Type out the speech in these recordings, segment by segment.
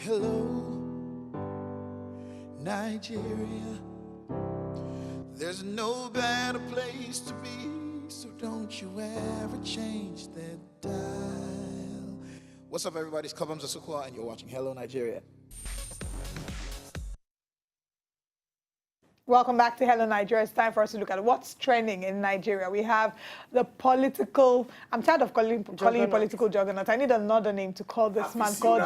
Hello, Nigeria. There's no better place to be, so don't you ever change that dial. What's up, everybody? It's Kabam Zasukwa, and you're watching Hello, Nigeria. Welcome back to Hello Nigeria. It's time for us to look at what's trending in Nigeria. We have the political, I'm tired of calling it political juggernaut. I need another name to call this man called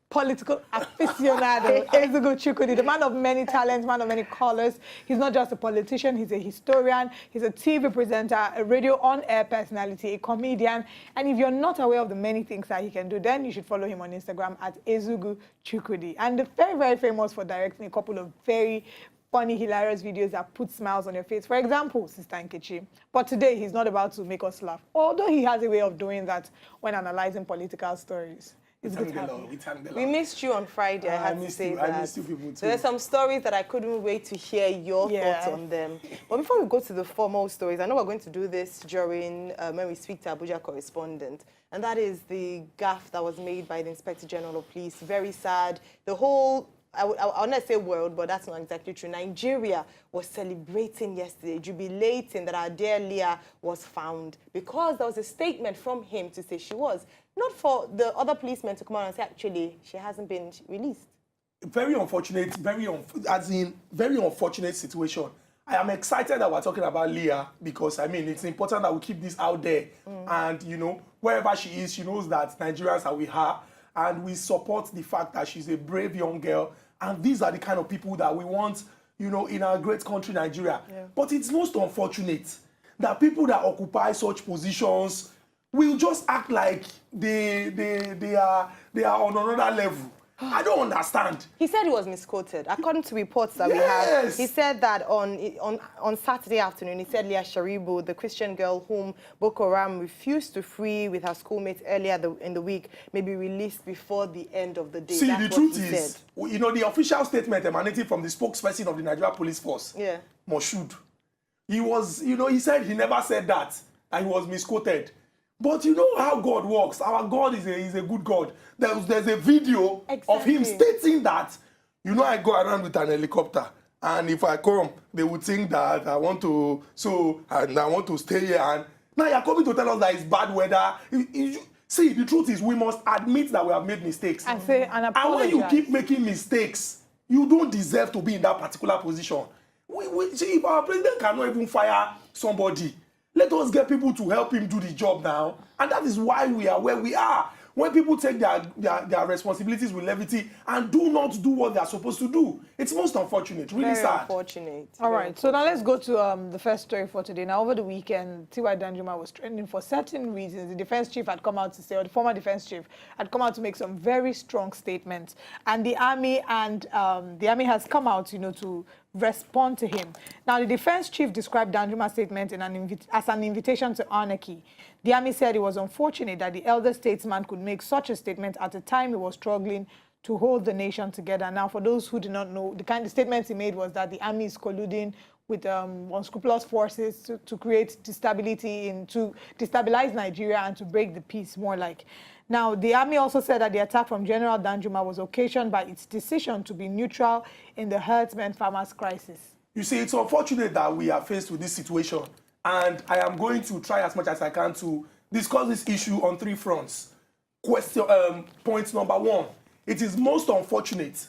political aficionado. Ezugo Chukwudi, the man of many talents, man of many colors. He's not just a politician, he's a historian, he's a TV presenter, a radio on-air personality, a comedian. And if you're not aware of the many things that he can do, then you should follow him on Instagram at Ezugo Chukwudi. And very, very famous for directing a couple of very funny, hilarious videos that put smiles on your face. For example, Sister Nkechi. But today, he's not about to make us laugh, although he has a way of doing that when analyzing political stories. It's good to have you. We missed you on Friday, I had to say that. I missed you people too. So there's some stories that I couldn't wait to hear your thoughts on them. But before we go to the formal stories, I know we're going to do this during when we speak to Abuja correspondent, and that is the gaffe that was made by the Inspector General of Police. Very sad. The whole I'll not say world, but that's not exactly true. Nigeria was celebrating yesterday, jubilating that our dear Leah was found, because there was a statement from him to say she was. Not for the other policemen to come out and say, actually, she hasn't been released. Very unfortunate, very unfortunate situation. I am excited that we're talking about Leah because, I mean, it's important that we keep this out there. And, you know, wherever she is, she knows that Nigerians are with her. And we support the fact that she's a brave young girl. And these are the kind of people that we want, you know, in our great country, Nigeria. But it's most unfortunate that people that occupy such positions will just act like they are on another level. I don't understand. He said he was misquoted. According to reports that we have, he said that on Saturday afternoon, he said Leah Sharibu, the Christian girl whom Boko Haram refused to free with her schoolmates earlier in the week, may be released before the end of the day. See, that's the truth is, you know, the official statement emanating from the spokesperson of the Nigeria Police Force, Moshood, he was, you know, he said he never said that, and he was misquoted. But you know how God works. Our God is a good God. There's a video of him stating that, you know, I go around with an helicopter, and if I come, they would think that I want to stay here. And now you're coming to tell us that it's bad weather. See, the truth is, we must admit that we have made mistakes. And apologize. And when you keep making mistakes, you don't deserve to be in that particular position. See, if our president cannot even fire somebody, let us get people to help him do the job now. And that is why we are where we are. When people take their responsibilities with levity and do not do what they are supposed to do. It's most unfortunate, really sad. Very unfortunate. All right, so now let's go to the first story for today. Now, over the weekend, T.Y. Danjuma was trending for certain reasons. The defense chief had come out to say, or the former defense chief had come out to make some very strong statements. And the army has come out, you know, to respond to him. Now, the defense chief described Danjuma's statement as an invitation to anarchy. The army said it was unfortunate that the elder statesman could make such a statement at a time he was struggling to hold the nation together. Now, for those who do not know, the kind of statements he made was that the army is colluding with unscrupulous forces to create instability, to destabilize Nigeria and to break the peace, more like. Now, the army also said that the attack from General Danjuma was occasioned by its decision to be neutral in the herdsmen-farmers crisis. You see, it's unfortunate that we are faced with this situation. And I am going to try as much as I can to discuss this issue on three fronts. Point number one, it is most unfortunate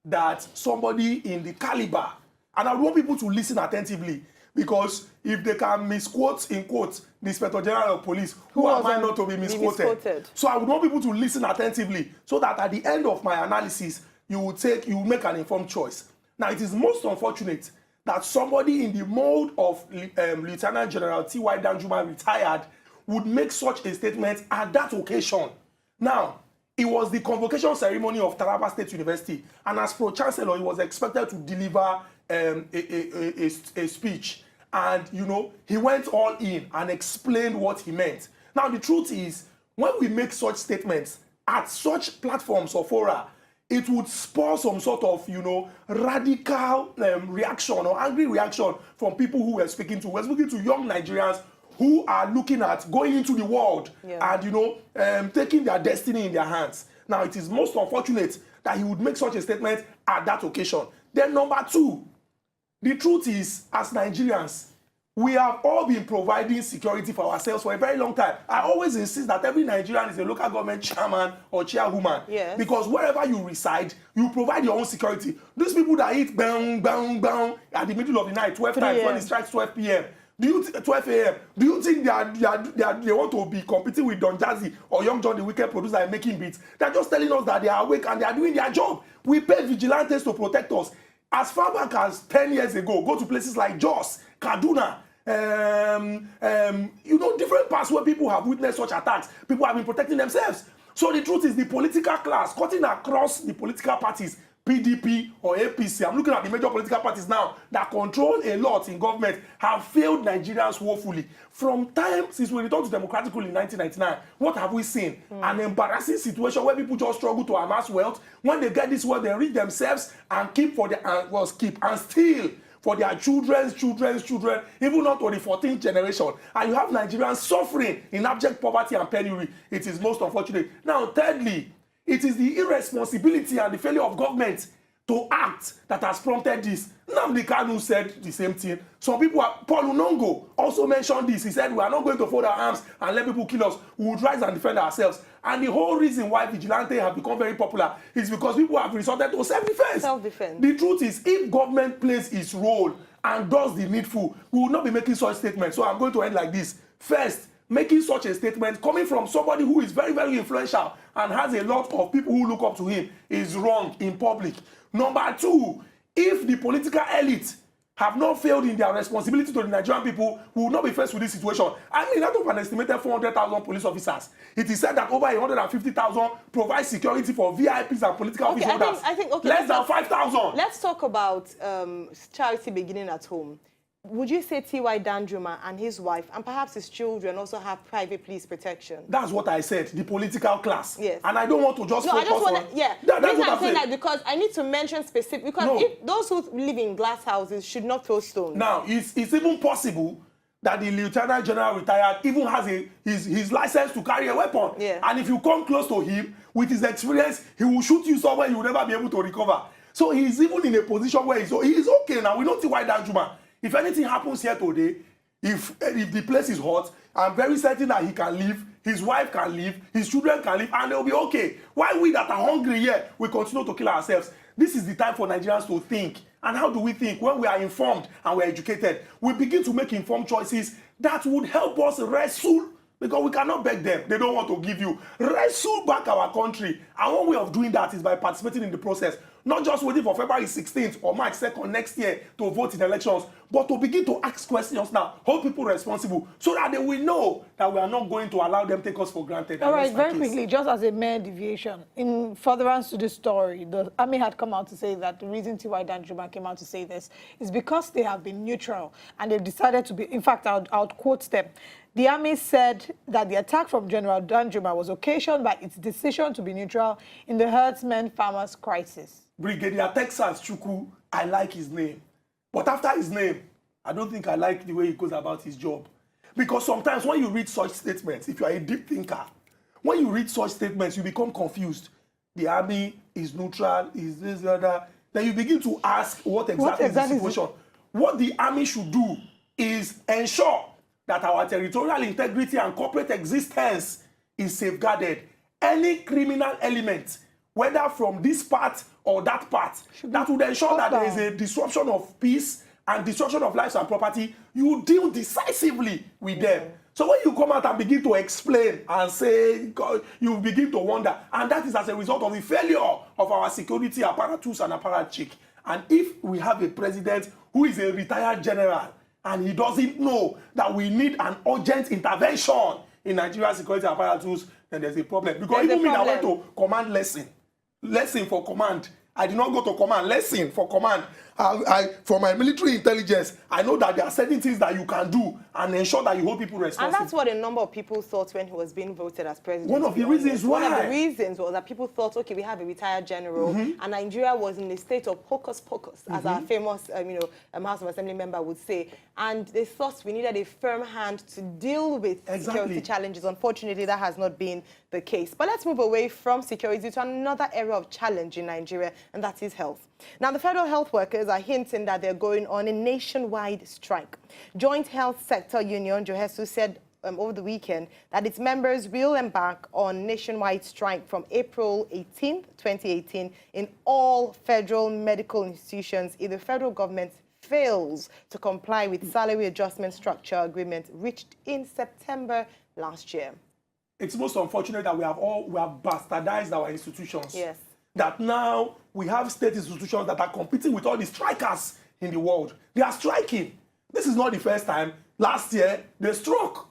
that somebody in the caliber, and I want people to listen attentively, because if they can misquote, in quotes, the Inspector General of Police, who am I not to be misquoted? So I would want people to listen attentively so that at the end of my analysis, you will make an informed choice. Now, it is most unfortunate that somebody in the mold of Lieutenant General T.Y. Danjuma, retired, would make such a statement at that occasion. Now, it was the convocation ceremony of Taraba State University, and as Pro-Chancellor, he was expected to deliver a speech. And, you know, he went all in and explained what he meant. Now, the truth is, when we make such statements at such platforms or fora, it would spur some sort of, you know, radical reaction or angry reaction from people who we're speaking to. We're speaking to young Nigerians who are looking at going into the world and, you know, taking their destiny in their hands. Now, it is most unfortunate that he would make such a statement at that occasion. Then number two, the truth is, as Nigerians, we have all been providing security for ourselves for a very long time. I always insist that every Nigerian is a local government chairman or chairwoman. Yes. Because wherever you reside, you provide your own security. These people that eat bang, bang, bang at the middle of the night, 12 times when it strikes 12 p.m., 12 a.m. Do you think they want to be competing with Don Jazzy or Young John, the wicked producer, and making beats? They're just telling us that they are awake and they are doing their job. We pay vigilantes to protect us. As far back as 10 years ago, go to places like Jos, Kaduna, different parts where people have witnessed such attacks. People have been protecting themselves. So the truth is, the political class, cutting across the political parties, PDP or APC, I'm looking at the major political parties now that control a lot in government, have failed Nigerians woefully. From time since we returned to democratic rule in 1999, what have we seen? An embarrassing situation where people just struggle to amass wealth. When they get this wealth, they rid themselves and keep for their and steal for their children's children, even not to the 14th generation. And you have Nigerians suffering in abject poverty and penury. It is most unfortunate. Now, thirdly, it is the irresponsibility and the failure of government to act that has prompted this. Nnamdi Kanu said the same thing. Some people, Paul Unongo also mentioned this. He said, we are not going to fold our arms and let people kill us. We would rise and defend ourselves. And the whole reason why vigilantes have become very popular is because people have resorted to self-defense. Self-defense. The truth is, if government plays its role and does the needful, we will not be making such statements. So I'm going to end like this. First, making such a statement coming from somebody who is very, very influential and has a lot of people who look up to him is wrong in public. Number two, if the political elite have not failed in their responsibility to the Nigerian people, we will not be faced with this situation. I mean, out of an estimated 400,000 police officers, it is said that over 150,000 provide security for VIPs and political office holders. I think less than 5,000. Let's talk about charity beginning at home. Would you say T.Y. Danjuma and his wife and perhaps his children also have private police protection? That's what I said, the political class. Yes. And I don't want to just focus on... Yeah, that's what what I'm saying that because I need to mention specific... Because if those who live in glass houses should not throw stones. Now, it's even possible that the Lieutenant General retired even has his license to carry a weapon. Yeah. And if you come close to him, with his experience, he will shoot you somewhere you will never be able to recover. So he's even in a position where he's okay now. We know T.Y. Danjuma. If anything happens here today, if the place is hot, I'm very certain that he can leave, his wife can leave, his children can leave, and they'll be okay. Why we that are hungry here, we continue to kill ourselves? This is the time for Nigerians to think. And how do we think? When we are informed and we're educated, we begin to make informed choices that would help us wrestle, because we cannot beg them. They don't want to give you. Wrestle back our country. And one way of doing that is by participating in the process. Not just waiting for February 16th or March 2nd next year to vote in elections, but to begin to ask questions now, hold people responsible, so that they will know that we are not going to allow them take us for granted. All right, very quickly, just as a mere deviation, in furtherance to this story, the army had come out to say that the reason T.Y. Danjuma came out to say this is because they have been neutral and they've decided to be, in fact, I'll quote them. The army said that the attack from General Danjuma was occasioned by its decision to be neutral in the herdsmen-farmers crisis. Brigadier Texas Chukwu, I like his name. But after his name, I don't think I like the way he goes about his job. Because sometimes when you read such statements, if you are a deep thinker, when you read such statements, you become confused. The army is neutral, is this, other. Then you begin to ask what exactly is the situation. What the army should do is ensure that our territorial integrity and corporate existence is safeguarded. Any criminal element, whether from this part or that part, that would ensure that there is a disruption of peace and destruction of lives and property, you deal decisively with them. So when you come out and begin to explain and say, God, you begin to wonder, and that is as a result of the failure of our security apparatus and apparatchik. And if we have a president who is a retired general and he doesn't know that we need an urgent intervention in Nigeria's security apparatus, then there's a problem. Because even me, I went to command lesson for command. I did not go to command, lesson for command. from my military intelligence, I know that there are certain things that you can do and ensure that you hold people responsible. And that's what a number of people thought when he was being voted as president. One of the reasons why. One of the reasons was that people thought, okay, we have a retired general, and Nigeria was in a state of hocus pocus, as our famous, House of Assembly member would say. And they thought we needed a firm hand to deal with security challenges. Unfortunately, that has not been the case. But let's move away from security to another area of challenge in Nigeria, and that is health. Now, the federal health workers are hinting that they're going on a nationwide strike. Joint Health Sector Union, JOHESU, said over the weekend that its members will embark on nationwide strike from April 18, 2018 in all federal medical institutions if the federal government fails to comply with salary adjustment structure agreement reached in September last year. It's most unfortunate that we have bastardized our institutions. Yes. That now we have state institutions that are competing with all the strikers in the world. They are striking. This is not the first time. Last year, they struck.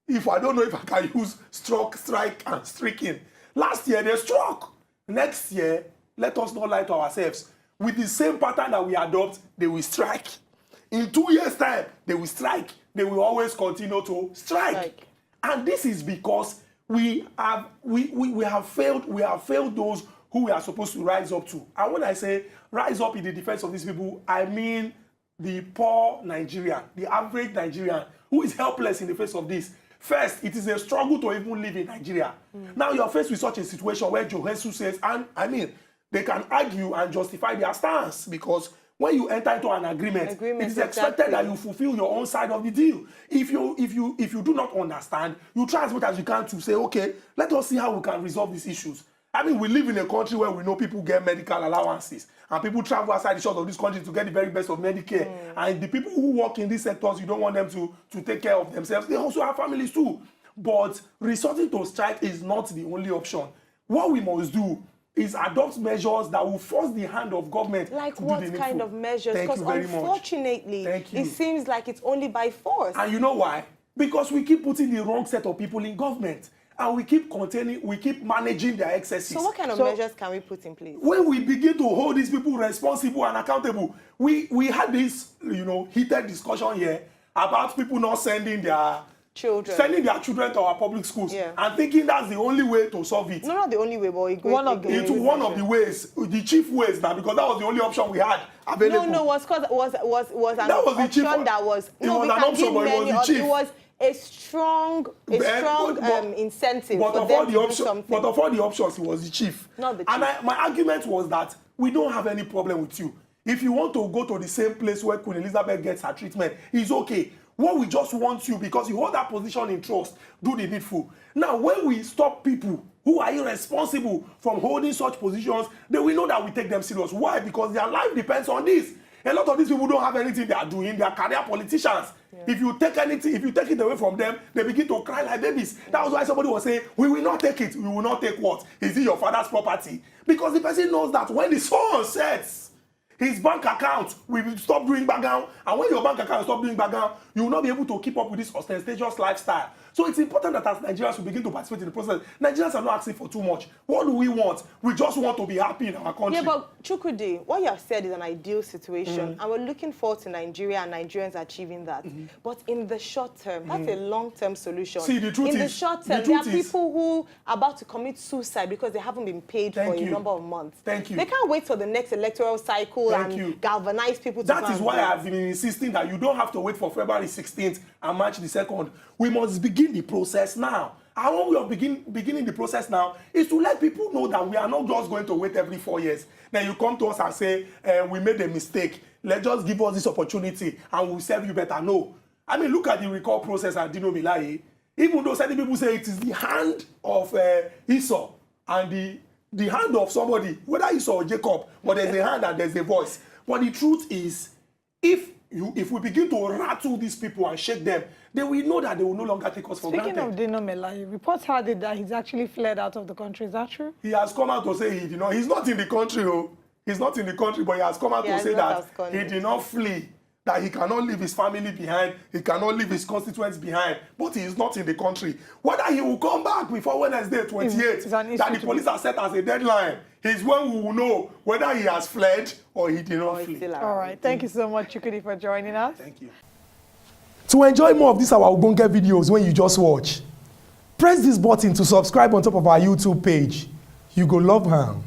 I don't know if I can use struck, strike, and striking. Last year, they struck. Next year, let us not lie to ourselves. With the same pattern that we adopt, they will strike. In 2 years' time, they will strike. They will always continue to strike. And this is because we have failed those who we are supposed to rise up to. And when I say rise up in the defense of these people, I mean the poor Nigerian, the average Nigerian, who is helpless in the face of this. First, it is a struggle to even live in Nigeria. Now you're faced with such a situation where JOHESU says, and I mean, they can argue and justify their stance because when you enter into an agreement it is expected that you fulfill your own side of the deal. If you do not understand, you try as much as you can to say, okay, let us see how we can resolve these issues. I mean, we live in a country where we know people get medical allowances and people travel outside the shores of this country to get the very best of Medicare. And the people who work in these sectors, you don't want them to take care of themselves. They also have families too. But resorting to strike is not the only option. What we must do is adopt measures that will force the hand of government like to what do the kind needful. of measures? Thank you Because very much. unfortunately, it seems like it's only by force. And you know why? Because we keep putting the wrong set of people in government. And we keep managing their excesses. So what kind of measures can we put in place? When we begin to hold these people responsible and accountable, we had this, heated discussion here about people not sending their children to our public schools and thinking that's the only way to solve it. No, not the only way, but one of the ways, the chief ways now, because that was the only option we had available. No, was an option that was it was an option, but it was the chief. It was a strong incentive but for of them all to the do something. But of all the options, it was the chief. Not the chief. And my argument was that we don't have any problem with you. If you want to go to the same place where Queen Elizabeth gets her treatment, it's okay. What we just want you, because you hold that position in trust, do the needful. Now, when we stop people who are irresponsible from holding such positions, then we know that we take them serious. Why? Because their life depends on this. A lot of these people don't have anything they are doing. They are career politicians. If you take it away from them, they begin to cry like babies. That was why somebody was saying, we will not take it. We will not take what? Is it your father's property? Because the person knows that when the sun sets, his bank account will stop doing background. And when your bank account stops doing background, you will not be able to keep up with this ostentatious lifestyle. So it's important that as Nigerians we begin to participate in the process. Nigerians are not asking for too much. What do we want? We just want to be happy in our country. Yeah, but Chukwudi, what you have said is an ideal situation, and we're looking forward to Nigeria and Nigerians achieving that. But in the short term, that's a long-term solution. See, the truth in the short term, there are people who are about to commit suicide because they haven't been paid for a number of months. Thank you. They can't wait for the next electoral cycle and galvanize people to That is why I've been insisting that you don't have to wait for February 16th and March the 2nd. We must begin the process now. And when we are beginning the process now is to let people know that we are not just going to wait every 4 years. Then you come to us and say, we made a mistake. Let's just give us this opportunity and we'll serve you better. No. I mean, look at the recall process at Dino Milaye. Even though certain people say it is the hand of Esau and the hand of somebody, whether Esau or Jacob, but there's a hand and there's a voice. But the truth is, if we begin to rattle these people and shake them, then we know that they will no longer take us for granted. Speaking of Dino Milaye, reports had it that he's actually fled out of the country. Is that true? He has come out to say he did not. He's not in the country, He's not in the country, but he has come out to say that he did not flee. that he cannot leave his family behind, he cannot leave his constituents behind, but he is not in the country. Whether he will come back before Wednesday 28th, that the police are set as a deadline, is when we will know whether he has fled or he did not flee. All right. Thank you so much, Chukwudi, for joining us. Thank you. To enjoy more of these our Ogbonge videos when you just watch, press this button to subscribe on top of our YouTube page. You go love am.